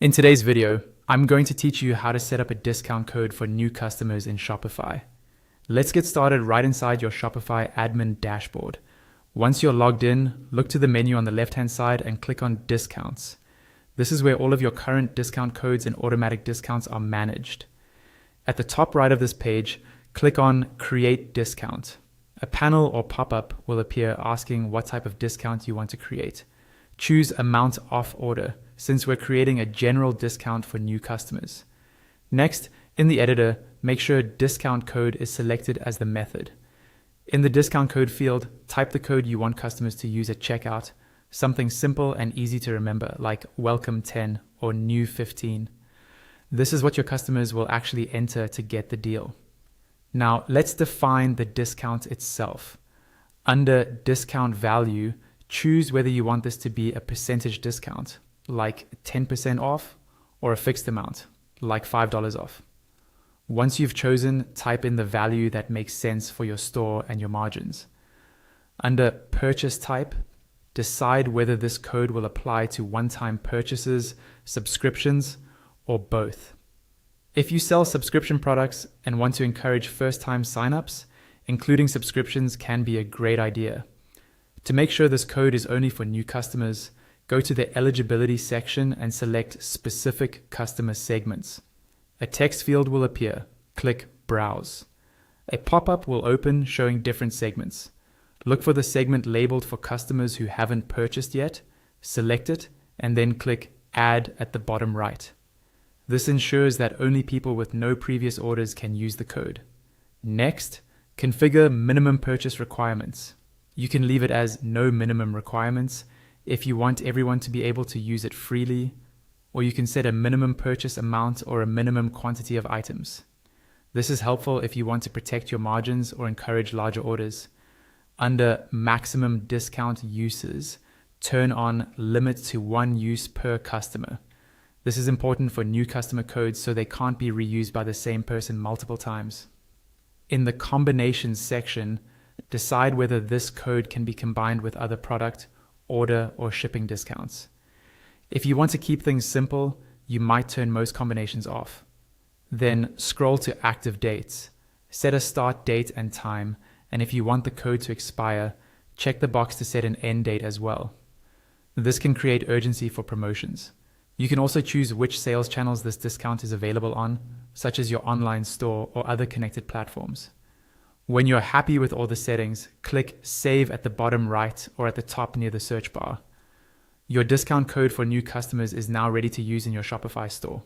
In today's video, I'm going to teach you how to set up a discount code for new customers in Shopify. Let's get started right inside your Shopify admin dashboard. Once you're logged in, look to the menu on the left-hand side and click on Discounts. This is where all of your current discount codes and automatic discounts are managed. At the top right of this page, click on Create Discount. A panel or pop-up will appear asking what type of discount you want to create. Choose Amount Off Order, since we're creating a general discount for new customers. Next, in the editor, make sure discount code is selected as the method. In the discount code field, type the code you want customers to use at checkout, something simple and easy to remember like Welcome 10 or New 15. This is what your customers will actually enter to get the deal. Now, let's define the discount itself. Under Discount Value, choose whether you want this to be a percentage discount, like 10% off, or a fixed amount, like $5 off. Once you've chosen, type in the value that makes sense for your store and your margins. Under Purchase Type, decide whether this code will apply to one-time purchases, subscriptions, or both. If you sell subscription products and want to encourage first-time signups, including subscriptions can be a great idea. To make sure this code is only for new customers, go to the Eligibility section and select Specific Customer Segments. A text field will appear. Click Browse. A pop-up will open showing different segments. Look for the segment labeled for customers who haven't purchased yet, select it, and then click Add at the bottom right. This ensures that only people with no previous orders can use the code. Next, configure minimum purchase requirements. You can leave it as no minimum requirements if you want everyone to be able to use it freely, or you can set a minimum purchase amount or a minimum quantity of items. This is helpful if you want to protect your margins or encourage larger orders. Under Maximum Discount Uses, turn on Limit to 1 use per customer. This is important for new customer codes so they can't be reused by the same person multiple times. In the Combinations section, decide whether this code can be combined with other product, order, or shipping discounts. If you want to keep things simple, you might turn most combinations off. Then scroll to Active Dates. Set a start date and time, and if you want the code to expire, check the box to set an end date as well. This can create urgency for promotions. You can also choose which sales channels this discount is available on, such as your online store or other connected platforms. When you're happy with all the settings, click Save at the bottom right or at the top near the search bar. Your discount code for new customers is now ready to use in your Shopify store.